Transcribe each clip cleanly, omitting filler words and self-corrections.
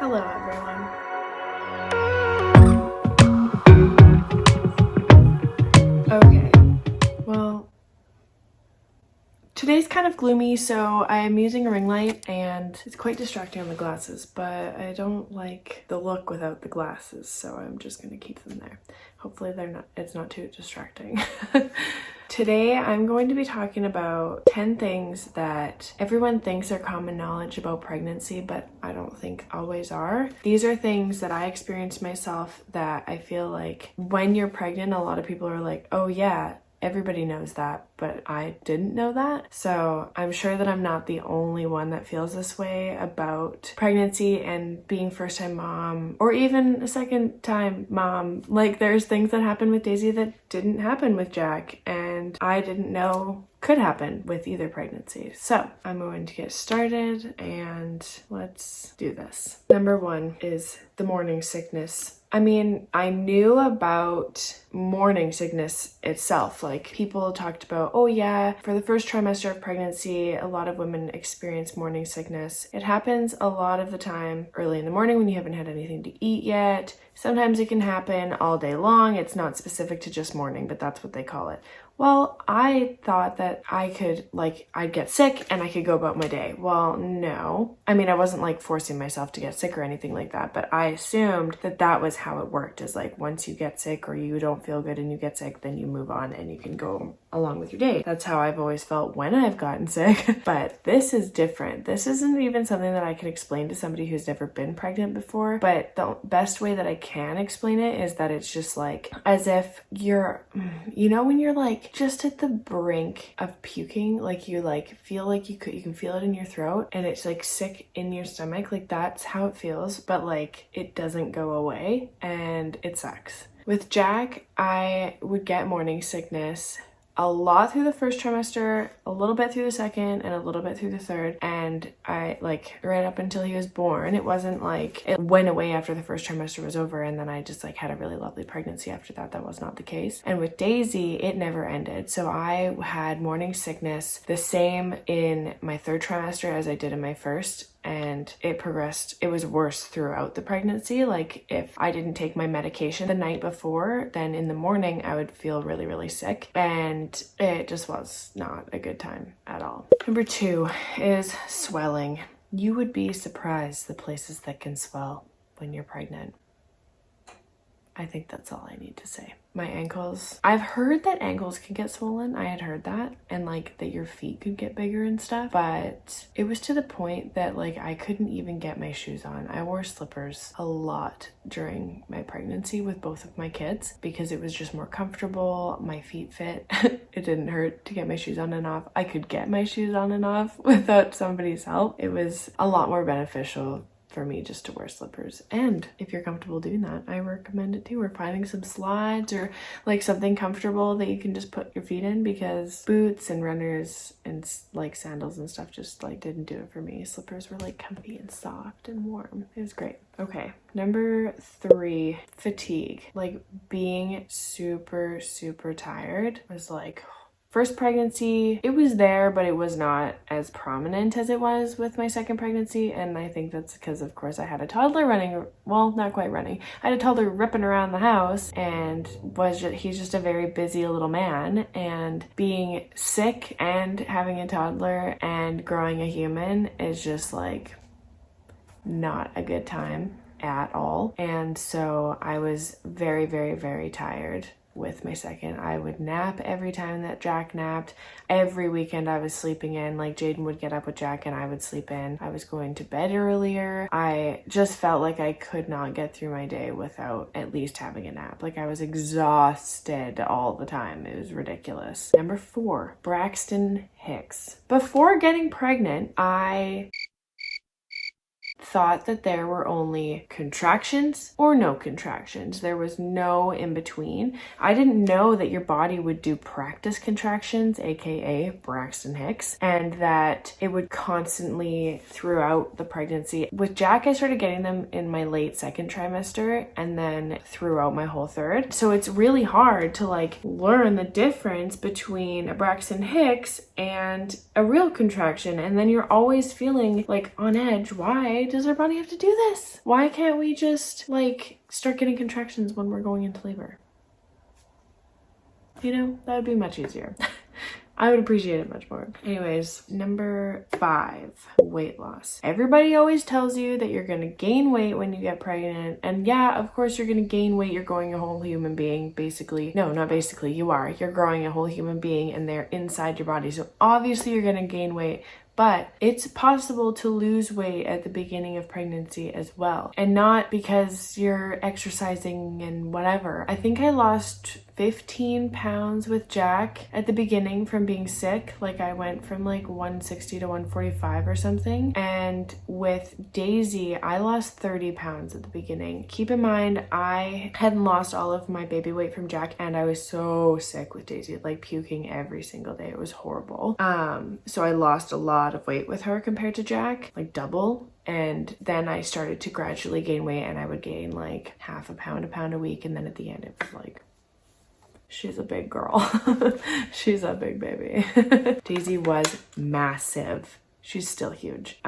Hello, everyone. Okay, well, today's kind of gloomy, so I'm using a ring light and it's quite distracting on the glasses, but I don't like the look without the glasses, so I'm just gonna keep them there. Hopefully it's not too distracting. Today, I'm going to be talking about 10 things that everyone thinks are common knowledge about pregnancy, but I don't think always are. These are things that I experienced myself that I feel like when you're pregnant, a lot of people are like, oh yeah, everybody knows that, but I didn't know that. So I'm sure that I'm not the only one that feels this way about pregnancy and being first time mom, or even a second time mom. Like there's things that happen with Daisy that didn't happen with Jack, and I didn't know could happen with either pregnancy. So I'm going to get started and let's do this. Number one is the morning sickness. I mean, I knew about morning sickness itself. Like people talked about, oh yeah, for the first trimester of pregnancy, a lot of women experience morning sickness. It happens a lot of the time early in the morning when you haven't had anything to eat yet. Sometimes it can happen all day long. It's not specific to just morning, but that's what they call it. Well, I thought that I'd get sick and I could go about my day. Well, no. I mean, I wasn't like forcing myself to get sick or anything like that, but I assumed that that was how it worked, is like once you get sick or you don't feel good and you get sick, then you move on and you can go along with your day. That's how I've always felt when I've gotten sick. But this is different. This isn't even something that I can explain to somebody who's never been pregnant before. But the best way that I can explain it is that it's just like as if you're, when you're like just at the brink of puking, like you like feel like you can feel it in your throat and it's like sick in your stomach. Like that's how it feels, but like it doesn't go away and it sucks. With Jack, I would get morning sickness a lot through the first trimester, a little bit through the second, and a little bit through the third. And I like right up until he was born, it wasn't like it went away after the first trimester was over and then I just like had a really lovely pregnancy after that. That was not the case. And with Daisy, it never ended. So I had morning sickness the same in my third trimester as I did in my first. And it progressed. It was worse throughout the pregnancy. Like if I didn't take my medication the night before, then in the morning I would feel really, really sick. And it just was not a good time at all. Number two is swelling. You would be surprised the places that can swell when you're pregnant. I think that's all I need to say. My ankles. I've heard that ankles can get swollen. I had heard that. And like that your feet could get bigger and stuff. But it was to the point that like I couldn't even get my shoes on. I wore slippers a lot during my pregnancy with both of my kids because it was just more comfortable. My feet fit. It didn't hurt to get my shoes on and off. I could get my shoes on and off without somebody's help. It was a lot more beneficial for me just to wear slippers. And if you're comfortable doing that, I recommend it too. Or finding some slides or like something comfortable that you can just put your feet in, because boots and runners and like sandals and stuff just like didn't do it for me. Slippers were like comfy and soft and warm. It was great. Okay, number three, fatigue. Like being super, super tired was like, first pregnancy, it was there, but it was not as prominent as it was with my second pregnancy. And I think that's because, of course, I had a toddler running, well, not quite running. I had a toddler ripping around the house and he's just a very busy little man. And being sick and having a toddler and growing a human is just like not a good time at all. And so I was very, very, very tired with my second. I would nap every time that Jack napped. Every weekend I was sleeping in. Like Jaden would get up with Jack and I would sleep in. I was going to bed earlier. I just felt like I could not get through my day without at least having a nap. Like I was exhausted all the time. It was ridiculous. Number four, Braxton Hicks. Before getting pregnant, I thought that there were only contractions or no contractions. There was no in between. I didn't know that your body would do practice contractions, aka Braxton Hicks, and that it would constantly throughout the pregnancy. With Jack, I started getting them in my late second trimester and then throughout my whole third. So it's really hard to like learn the difference between a Braxton Hicks and a real contraction, and then you're always feeling like on edge. Why does does our body have to do this? Why can't we just like start getting contractions when we're going into labor? You know, that would be much easier. I would appreciate it much more. Anyways, number 5, weight loss. Everybody always tells you that you're gonna gain weight when you get pregnant. And yeah, of course you're gonna gain weight. You're growing a whole human being, basically. No, not basically, you are. You're growing a whole human being and they're inside your body. So obviously you're gonna gain weight. But it's possible to lose weight at the beginning of pregnancy as well. And not because you're exercising and whatever. I think I lost 15 pounds with Jack at the beginning from being sick. Like I went from like 160 to 145 or something. And with Daisy, I lost 30 pounds at the beginning. Keep in mind, I hadn't lost all of my baby weight from Jack and I was so sick with Daisy, like puking every single day. It was horrible. So I lost a lot of weight with her compared to Jack, like double. And then I started to gradually gain weight and I would gain like half a pound a week. And then at the end it was like, she's a big girl. She's a big baby. Daisy was massive. She's still huge.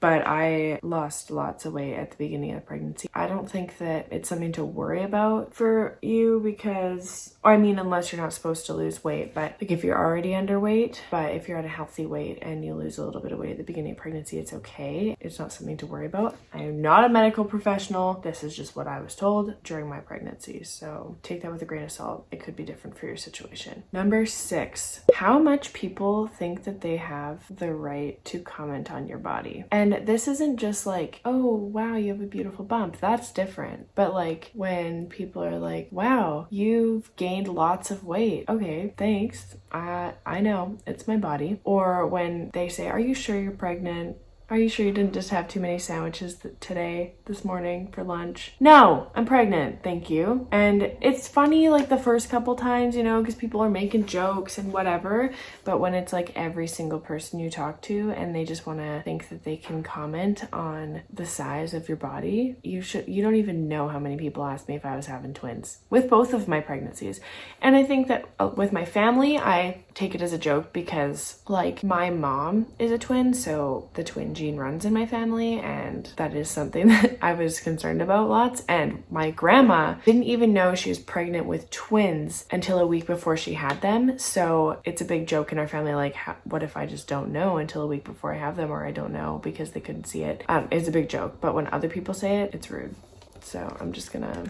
But I lost lots of weight at the beginning of pregnancy. I don't think that it's something to worry about for you because, or I mean, unless you're not supposed to lose weight, but like if you're already underweight, but if you're at a healthy weight and you lose a little bit of weight at the beginning of pregnancy, it's okay. It's not something to worry about. I am not a medical professional. This is just what I was told during my pregnancy. So take that with a grain of salt. It could be different for your situation. Number 6, how much people think that they have the right to comment on your body. And this isn't just like, oh, wow, you have a beautiful bump. That's different. But like when people are like, wow, you've gained lots of weight. Okay, thanks. I know, it's my body. Or when they say, are you sure you're pregnant? Are you sure you didn't just have too many sandwiches this morning for lunch? No, I'm pregnant, thank you. And it's funny like the first couple times, you know, because people are making jokes and whatever. But when it's like every single person you talk to and they just want to think that they can comment on the size of your body, you don't even know how many people asked me if I was having twins with both of my pregnancies. And I think that with my family, I take it as a joke because like my mom is a twin, so the twin gene runs in my family, and that is something that I was concerned about lots. And my grandma didn't even know she was pregnant with twins until a week before she had them. So it's a big joke in our family, like what if I just don't know until a week before I have them, or I don't know because they couldn't see it. It's a big joke, but when other people say it, it's rude. So I'm just gonna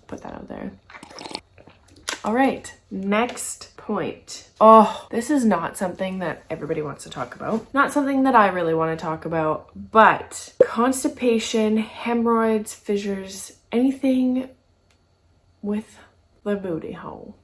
put that out there. All right, next point. Oh, this is not something that everybody wants to talk about. Not something that I really want to talk about, but constipation, hemorrhoids, fissures, anything with the booty hole.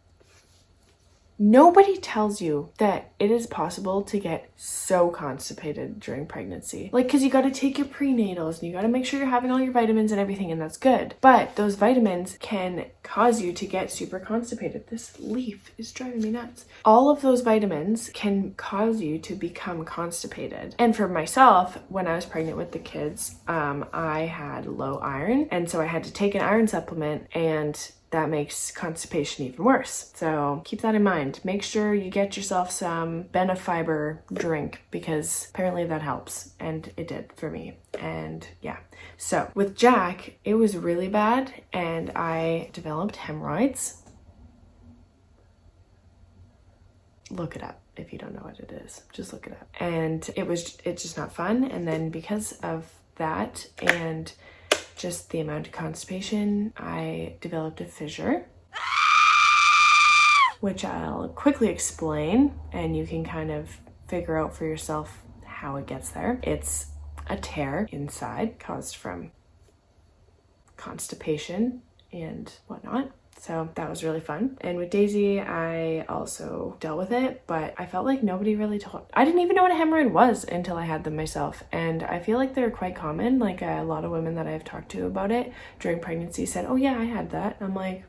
Nobody tells you that it is possible to get so constipated during pregnancy. Like, because you got to take your prenatals and you got to make sure you're having all your vitamins and everything, and that's good. But those vitamins can cause you to get super constipated. This leaf is driving me nuts. All of those vitamins can cause you to become constipated. And for myself, when I was pregnant with the kids, I had low iron. And so I had to take an iron supplement, and that makes constipation even worse. So keep that in mind. Make sure you get yourself some Benefiber drink because apparently that helps, and it did for me. And yeah, so with Jack, it was really bad and I developed hemorrhoids. Look it up if you don't know what it is. Just look it up. And it's just not fun. And then because of that and just the amount of constipation, I developed a fissure, which I'll quickly explain, and you can kind of figure out for yourself how it gets there. It's a tear inside caused from constipation and whatnot. So that was really fun. And with Daisy, I also dealt with it, but I felt like nobody really told. I didn't even know what a hemorrhoid was until I had them myself. And I feel like they're quite common. Like a lot of women that I've talked to about it during pregnancy said, oh yeah, I had that. I'm like,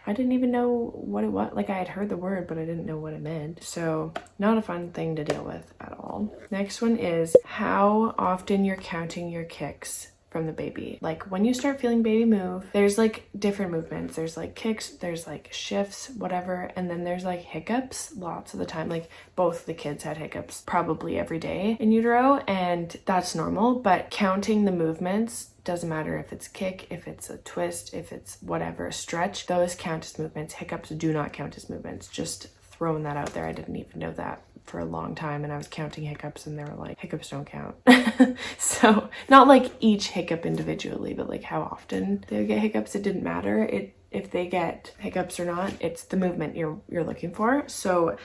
I didn't even know what it was. Like I had heard the word, but I didn't know what it meant. So not a fun thing to deal with at all. Next one is how often you're counting your kicks from the baby. Like when you start feeling baby move, there's like different movements. There's like kicks, there's like shifts, whatever. And then there's like hiccups lots of the time. Like both the kids had hiccups probably every day in utero, and that's normal. But counting the movements, doesn't matter if it's kick, if it's a twist, if it's whatever, a stretch, those count as movements. Hiccups do not count as movements. Just throwing that out there. I didn't even know that for a long time, and I was counting hiccups and they were like, hiccups don't count. So not like each hiccup individually, but like how often they get hiccups, it didn't matter. If they get hiccups or not, it's the movement you're looking for. So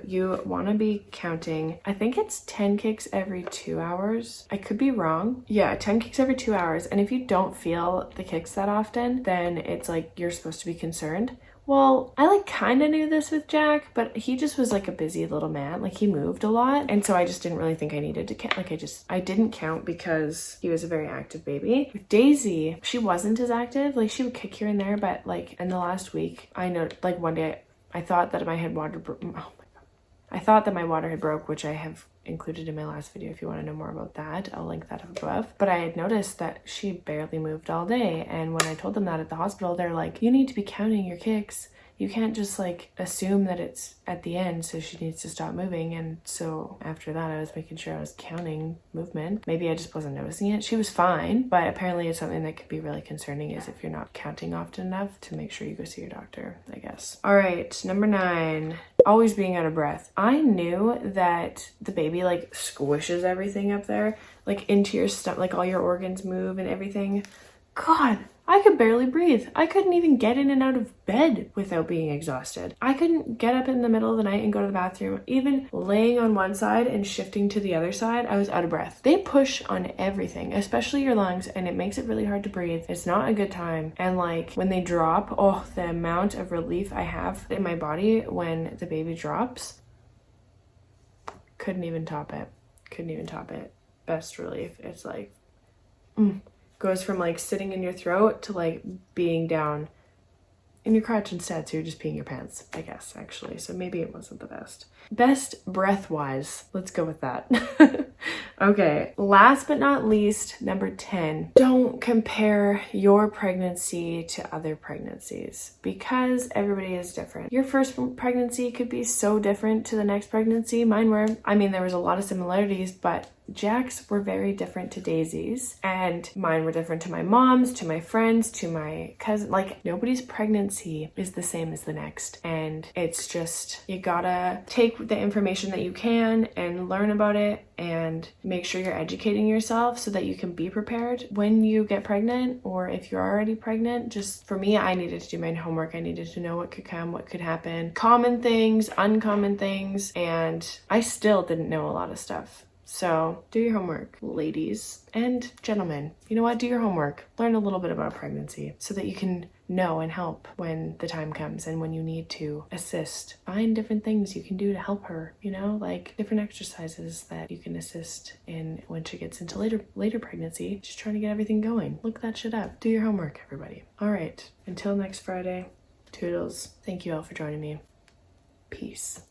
you want to be counting, I think it's 10 kicks every 2 hours. I could be wrong. Yeah, 10 kicks every 2 hours. And if you don't feel the kicks that often, then it's like you're supposed to be concerned. Well, I like kind of knew this with Jack, but he just was like a busy little man. Like he moved a lot. And so I just didn't really think I needed to count. Like I didn't count because he was a very active baby. With Daisy, she wasn't as active. Like she would kick here and there, but like in the last week, I know like one day I thought that I thought that my water had broke, which I have included in my last video if you want to know more about that. I'll link that up above. But I had noticed that she barely moved all day. And when I told them that at the hospital, they're like, you need to be counting your kicks. You can't just like assume that it's at the end, so she needs to stop moving. And so after that, I was making sure I was counting movement. Maybe I just wasn't noticing it. She was fine, but apparently it's something that could be really concerning is if you're not counting often enough, to make sure you go see your doctor, I guess. All right, number 9, always being out of breath. I knew that the baby like squishes everything up there, like into your stomach, like all your organs move and everything. God, I could barely breathe. I couldn't even get in and out of bed without being exhausted. I couldn't get up in the middle of the night and go to the bathroom. Even laying on one side and shifting to the other side, I was out of breath. They push on everything, especially your lungs, and it makes it really hard to breathe. It's not a good time. And like when they drop, oh, the amount of relief I have in my body when the baby drops, couldn't even top it. Couldn't even top it. Best relief. It's like, goes from like sitting in your throat to like being down in your crotch instead, so you're just peeing your pants, I guess, actually. So maybe it wasn't the best. Best breath-wise, let's go with that. Okay, last but not least, number 10, don't compare your pregnancy to other pregnancies because everybody is different. Your first pregnancy could be so different to the next pregnancy. Mine were, I mean, there was a lot of similarities, but Jack's were very different to Daisy's, and mine were different to my mom's, to my friends, to my cousin. Like nobody's pregnancy is the same as the next, and it's just, you gotta take the information that you can and learn about it and make sure you're educating yourself so that you can be prepared when you get pregnant, or if you're already pregnant. Just for me, I needed to do my homework. I needed to know what could come, what could happen, common things, uncommon things, and I still didn't know a lot of stuff. So do your homework, ladies and gentlemen. You know what? Do your homework. Learn a little bit about pregnancy so that you can know and help when the time comes and when you need to assist. Find different things you can do to help her, you know, like different exercises that you can assist in when she gets into later pregnancy, just trying to get everything going. Look that shit up. Do your homework, everybody. All right. Until next Friday, toodles. Thank you all for joining me. Peace.